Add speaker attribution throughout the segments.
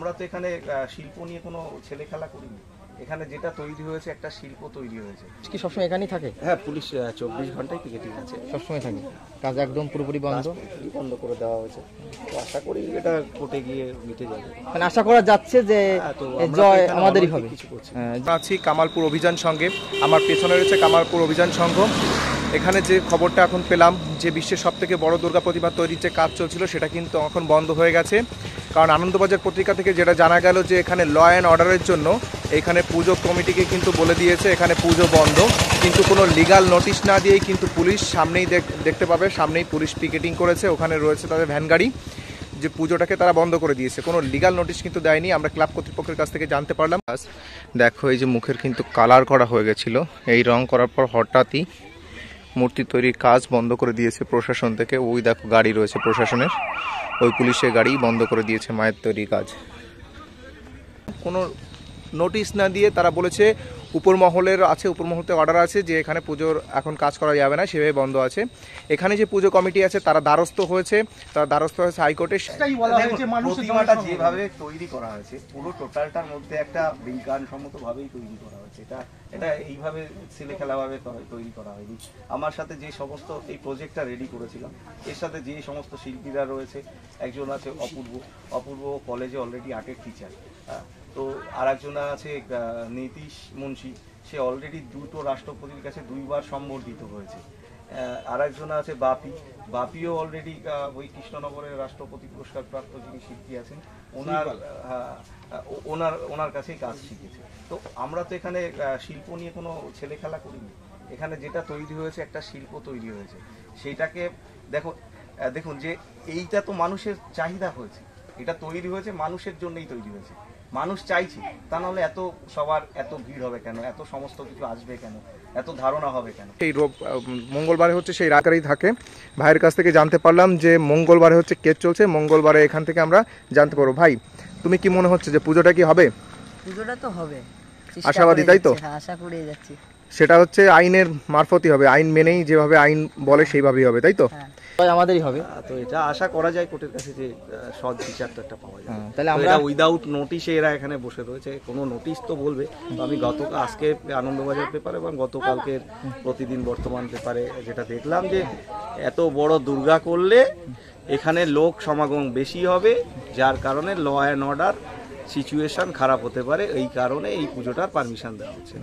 Speaker 1: আমরা তো এখানে শিল্প নিয়ে কোনো ছেলে খেলা করিনি। এখানে যেটা তৈরি হয়েছে একটা শিল্প তৈরি হয়েছে।
Speaker 2: কি সবসময় এখানেই থাকে?
Speaker 1: হ্যাঁ, পুলিশ 24 ঘন্টায় পিকেটিং আছে,
Speaker 2: সবসময় থাকে। কাজ একদম পুরোপুরি
Speaker 1: বন্ধ করে দেওয়া হয়েছে। তো আশা করি এটা কোর্টে গিয়ে মিটে যাবে।
Speaker 2: মানে আশা করা যাচ্ছে যে জয় আমাদেরই হবে।
Speaker 3: আছি কামালপুর অভিযান সঙ্গে, আমার পেছনে রয়েছে কামালপুর অভিযান সংঘ। এখানে যে খবরটা এখন পেলাম যে বিশ্বের সবথেকে বড় দুর্গা প্রতিমা তৈরির যে কাজ চলছিল সেটা কিন্তু এখন বন্ধ হয়ে গেছে। কারণ আনন্দবাজার পত্রিকা থেকে যেটা জানা গেল যে এখানে ল অ্যান্ড অর্ডারের জন্য এখানে পুজো কমিটিকে কিন্তু বলে দিয়েছে এখানে পুজো বন্ধ, কিন্তু কোনো লিগাল নোটিশ না দিয়েই কিন্তু পুলিশ সামনেই দেখতে পাবে, সামনেই পুলিশ পিকেটিং করেছে, ওখানে রয়েছে তাদের ভ্যান গাড়ি, যে পুজোটাকে তারা বন্ধ করে দিয়েছে। কোনো লিগাল নোটিশ কিন্তু দেয়নি, আমরা ক্লাব কর্তৃপক্ষের কাছ থেকে জানতে পারলাম। দেখো এই যে মুখের কিন্তু কালার করা হয়ে গেছিলো, এই রং করার পর হঠাৎই মূর্তি তৈরির কাজ বন্ধ করে দিয়েছে প্রশাসন থেকে। ওই দেখো গাড়ি রয়েছে প্রশাসনের, ওই পুলিশের গাড়ি বন্ধ করে দিয়েছে মায়ের তৈরির কাজ। কোনো নোটিশ না দিয়ে তারা বলেছে উপর মহলের আছে, উপর মহলতে অর্ডার আছে যে এখানে পুজোর এখন কাজ করা যাবে না, সেভাবে বন্ধ আছে। এখানে যে পুজো কমিটি আছে তারা দ্বারস্থ হয়েছে হাইকোর্টে।
Speaker 1: প্রতিমাটা যেভাবে তৈরি করা হয়েছে পুরো টোটালটার মধ্যে একটা বিজ্ঞানসম্মতভাবেই তৈরি করা হয়েছে। এটা এইভাবে ছেলে খেলাভাবে তৈরি করা হয়নি। আমার সাথে যে সমস্ত এই প্রজেক্টটা রেডি করেছিলাম, এর সাথে যে সমস্ত শিল্পীরা রয়েছে, একজন আছে অপূর্ব কলেজে অলরেডি আর্টের টিচার, তো আর একজন আছে নীতিশ মুন্সি, সে অলরেডি দুটো রাষ্ট্রপতির কাছে 2 বার সম্বর্ধিত হয়েছে। আর একজন আছে বাপিও অলরেডি ওই কৃষ্ণনগরের রাষ্ট্রপতি পুরস্কার প্রাপ্ত যিনি শিল্পী আছেন ওনার কাছেই কাজ শিখেছে। তো আমরা তো এখানে শিল্প নিয়ে কোনো ছেলে খেলা করিনি। এখানে যেটা তৈরি হয়েছে একটা শিল্প তৈরি হয়েছে, সেইটাকে দেখুন যে এইটা তো মানুষের চাহিদা হয়েছে, এটা তৈরি হয়েছে মানুষের জন্যই তৈরি হয়েছে, মানুষ চাইছে, তা নাহলে সবার এত ভিড় হবে কেন, এত সমস্ত কিছু আসবে কেন, এত ধারণা হবে কেন।
Speaker 3: এই মঙ্গলবারে হচ্ছে সেই রাতেই থাকে। ভাইয়ের কাছ থেকে জানতে পারলাম যে মঙ্গলবারে হচ্ছে কেস চলছে, মঙ্গলবারে এখান থেকে আমরা জানতে পারবো। ভাই তুমি কি মনে হচ্ছে যে পুজোটা কি হবে?
Speaker 4: পুজোটা তো হবে,
Speaker 3: আশাবাদী তাই তো?
Speaker 4: হ্যাঁ, আশা করে যাচ্ছি।
Speaker 3: সেটা হচ্ছে আইনের মারফতই হবে, আইন মেনেই যেভাবে আইন বলে সেইভাবেই হবে, তাই তো?
Speaker 2: আমাদেরই হবে।
Speaker 1: তো এটা আশা করা যায় কোর্টের কাছে যে সৎ বিচারটা একটা পাওয়া যায়।
Speaker 2: তাহলে আমরা
Speaker 1: উইদাউট নোটিশে এরা এখানে বসে রয়েছে, কোনো নোটিশ তো বলবে। আমি আজকে আনন্দবাজার পেপার এবং গতকালকের প্রতিদিন বর্তমান পেপারে যেটা দেখলাম যে এত বড় দুর্গা করলে এখানে লোক সমাগম বেশি হবে, যার কারণে ল অ্যান্ড অর্ডার সিচুয়েশন খারাপ হতে পারে, এই কারণে এই পুজোটার পারমিশন দেওয়া হচ্ছে।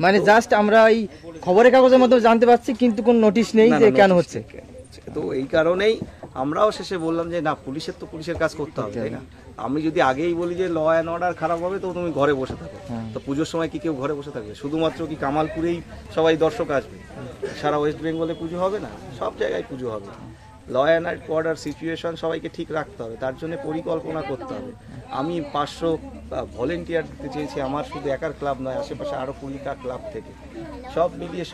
Speaker 2: মানে জাস্ট আমরা এই খবরের কাগজের মধ্যে জানতে পারছি, কিন্তু কোনো নোটিশ নেই যে কেন হচ্ছে।
Speaker 1: তো এই কারণেই আমরাও শেষে বললাম যে না, পুলিশের কাজ করতে হবে, তাই না? আমি যদি আগেই বলি যে ল অ্যান্ড অর্ডার খারাপ হবে, তো তুমি ঘরে বসে থাকো, তো পুজোর সময় কি কেউ ঘরে বসে থাকবে? শুধুমাত্র কি কামালপুরেই সবাই দর্শক আসবে? সারা ওয়েস্ট বেঙ্গলে পুজো হবে না? সব জায়গায় পুজো হবে। ল অ্যান্ড অর্ডার সিচুয়েশন সবাইকে ঠিক রাখতে হবে, তার জন্য পরিকল্পনা করতে হবে। আমি 500 ভলেন্টিয়ার দিতে চেয়েছি, আমার শুধু একার ক্লাব নয়, আশেপাশে আরও 20টা ক্লাব থেকে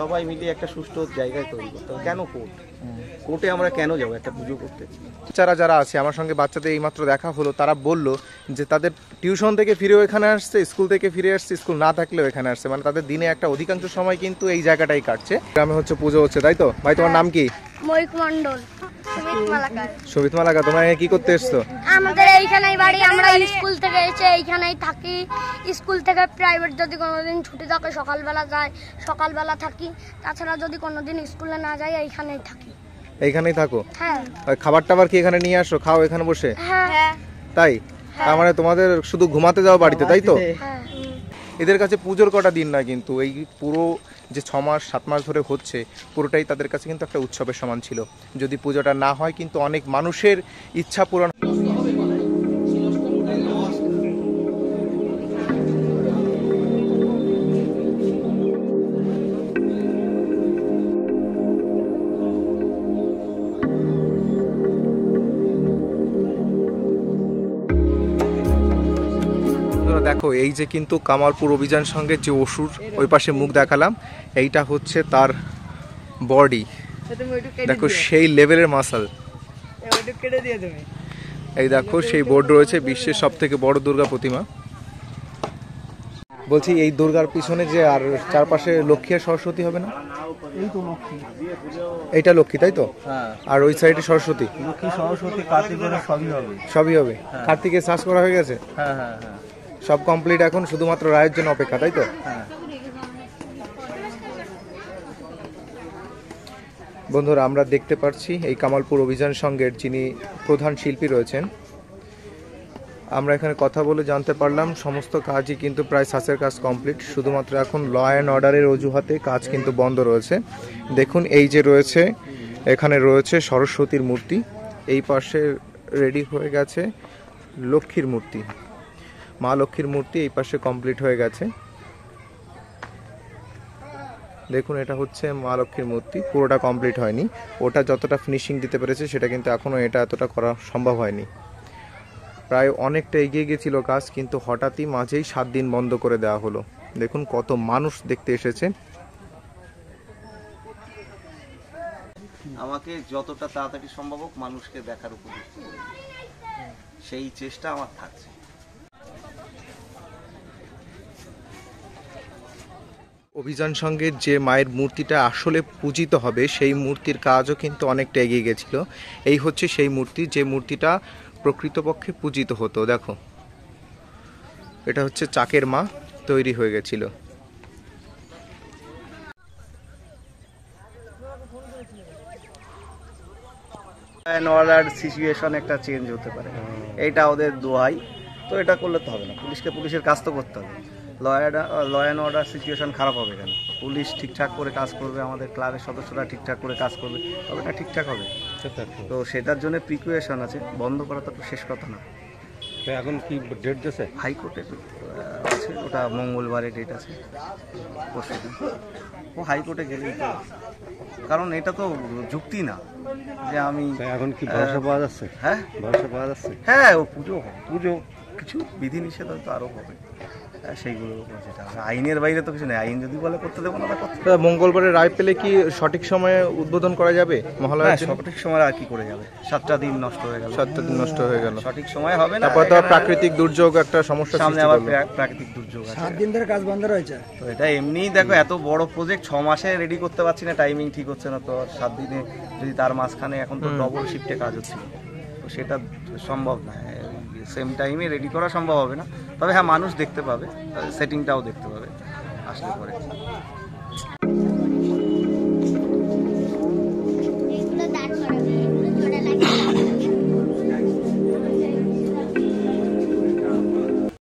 Speaker 1: সবাই মিলিয়ে একটা সুষ্ঠু জায়গায় তৈরি করতে হবে। কেন কোর্টে আমরা কেন যাবো একটা পুজো করতে?
Speaker 3: যারা আছে আমার সঙ্গে, বাচ্চাদের এইমাত্র দেখা হলো, তারা বলল যে তাদের টিউশন থেকে ফিরেও এখানে আসছে, স্কুল থেকে ফিরে আসছে, স্কুল না থাকলেও এখানে আসছে, মানে তাদের দিনে একটা অধিকাংশ সময় কিন্তু এই জায়গাটাই কাটছে। গ্রামে হচ্ছে পুজো হচ্ছে, তাই তো? ভাই তোমার নাম কি?
Speaker 5: ময়ূক মণ্ডল।
Speaker 3: সুমিত মালাকা। তোমরা কি করতে এসছো?
Speaker 5: আমাদের এইখানেই বাড়ি, আমরা স্কুল থেকে এসে এইখানেই থাকি। স্কুল থেকে প্রাইভেট যদি কোনোদিন ছুটি থাকে সকালবেলা থাকি, তাছাড়া যদি কোনোদিন স্কুলে না যাই এইখানেই থাকি।
Speaker 3: এইখানেই থাকো?
Speaker 5: হ্যাঁ।
Speaker 3: খাবার টাবার কি এখানে নিয়ে আসো, খাও এখানে বসে?
Speaker 5: হ্যাঁ।
Speaker 3: তাই? তার মানে তোমাদের শুধু ঘুমাতে যাও বাড়িতে, তাই তো?
Speaker 5: হ্যাঁ।
Speaker 3: এদের কাছে পুজোর কটা দিন না, কিন্তু এই পুরো যে 6 মাস 7 মাস ধরে হচ্ছে পুরোটাই তাদের কাছে কিন্তু একটা উৎসবের সমান ছিল। যদি পুজোটা না হয় কিন্তু অনেক মানুষের ইচ্ছা পূরণ। দেখো এই যে কিন্তু কামালপুর অভিযান সঙ্গে যে অসুর ওই পাশে মুখ দেখালাম, এইটা হচ্ছে তার বডি। দেখো সেই লেভেলের মাসল। এই দেখো সেই বোর্ড রয়েছে বিশ্বের সবথেকে বড় দুর্গা প্রতিমা। বলছি এই দুর্গার পিছনে যে আর চারপাশে লক্ষ্মী আর সরস্বতী হবে না?
Speaker 1: এই তো লক্ষ্মী,
Speaker 3: এইটা লক্ষ্মী তাই তো?
Speaker 1: হ্যাঁ
Speaker 3: আর ওই সাইডে সরস্বতী?
Speaker 1: লক্ষ্মী সরস্বতী কার্তিকের সবই হবে।
Speaker 3: সবই হবে। কার্তিকের শ্বাস করা হয়ে গেছে?
Speaker 1: হ্যাঁ হ্যাঁ হ্যাঁ
Speaker 3: সব কমপ্লিট, এখন শুধুমাত্র রায়ের জন্য অপেক্ষা তাই তো?
Speaker 1: হ্যাঁ।
Speaker 3: বন্ধুরা, আমরা দেখতে পাচ্ছি এই কামালপুর অভিযান সংঘের যিনি প্রধান শিল্পী রয়েছেন, আমরা এখানে কথা বলে জানতে পারলাম সমস্ত কাজই কিন্তু প্রায় শ্বাসের কাজ কমপ্লিট, শুধুমাত্র এখন ল অ্যান্ড অর্ডারের অজুহাতে কাজ কিন্তু বন্ধ রয়েছে। দেখুন এই যে রয়েছে, এখানে রয়েছে সরস্বতীর মূর্তি, এই পাশে রেডি হয়ে গেছে লক্ষ্মীর মূর্তি, মা লক্ষ্মীর মূর্তি এই পাশে কমপ্লিট হয়ে গেছে। দেখুন এটা হচ্ছে মা লক্ষ্মীর মূর্তি, পুরোটা কমপ্লিট হয়নি, ওটা যতটা ফিনিশিং দিতে পেরেছে সেটা কিন্তু এখনও এটা এতটা করা সম্ভব হয়নি। প্রায় অনেকটা এগিয়ে গেছিল কাজ, কিন্তু হঠাৎই মাঝেই 7 দিন বন্ধ করে দেওয়া হলো। দেখুন কত মানুষ দেখতে এসেছে।
Speaker 1: আমাকে যতটা তাড়াতাড়ি সম্ভব হোক মানুষকে দেখার উপযুক্ত করে দিতে, সেই চেষ্টা আমার থাকছে।
Speaker 3: অভিযান সংঘের যে মায়ের মূর্তিটা আসলে পূজিত হবে সেই মূর্তির কাজও কিন্তু অনেকটা এগিয়ে গেছিল। এই হচ্ছে সেই মূর্তি, যে মূর্তিটা প্রকৃতপক্ষে পূজিত হতো। দেখো এটা হচ্ছে চাকের মা, তৈরি হয়ে গেছিল।
Speaker 1: অর্ডার সিচুয়েশন একটা চেঞ্জ হতে পারে, এইটা ওদের দোহাই। তো এটা করলে তো হবে না, পুলিশকে পুলিশের কাজ তো করতে হবে। ল অ্যান্ড অর্ডার সিচুয়েশন খারাপ হবে কেন? পুলিশ ঠিকঠাক করে কাজ করবে, আমাদের ক্লাবের সদস্যরা ঠিকঠাক করে কাজ করবে, তবে এটা ঠিকঠাক হবে। তো সেটার জন্য প্রিকুয়েশন আছে, বন্ধ করা তো শেষ কথা না।
Speaker 6: এখন কি ডেট দিয়েছে?
Speaker 1: হাইকোর্টের আছে, ওটা মঙ্গলবারে ডেট আছে, পরশুদিন। ও হাইকোর্টে গেলেই তো, কারণ এটা তো যুক্তি না যে আমি
Speaker 6: এখন কি ভরসা পাওয়া যাচ্ছে?
Speaker 1: হ্যাঁ
Speaker 6: ভরসা পাওয়া যাচ্ছে?
Speaker 1: হ্যাঁ, ও পুজো হবে, পুজো কিছু বিধিনিষেধ হয়তো আরও হবে, সেইগুলো যেটা আইনের বাইরে তো কিছু নেই। আইন যদি বলে করতে দেবো না, তা করতে দেবো।
Speaker 3: মঙ্গলবারে রায় পেলে কি সঠিক সময়ে উদ্বোধন করা যাবে মহালয়ার জন্য?
Speaker 1: সঠিক সময় আর কি করে যাবে? 7টা দিন নষ্ট হয়ে গেল,
Speaker 3: 7টা দিন নষ্ট হয়ে গেল।
Speaker 1: সঠিক সময় হবে না।
Speaker 3: তারপর তো প্রাকৃতিক দুর্যোগ একটা সমস্যা
Speaker 1: সামনে
Speaker 3: সৃষ্টি
Speaker 1: আবার
Speaker 3: করলো।
Speaker 1: প্রাকৃতিক দুর্যোগ আছে।
Speaker 2: 7 দিন ধরে কাজ বন্ধ রয়েছে।
Speaker 1: তো এটা এমনিই দেখো, এত বড় প্রজেক্ট 6 মাসে রেডি করতে পারছি না, টাইমিং ঠিক হচ্ছে না। তো 7 দিনে যদি তার মাঝখানে এখন তো ডবল শিফটে কাজ হচ্ছে, তো সেটা সম্ভব না, সেম টাইমে রেডি করা সম্ভব হবে না। তবে হ্যাঁ, মানুষ দেখতে পাবে, সেটিংটাও দেখতে পাবে আসলে পরে।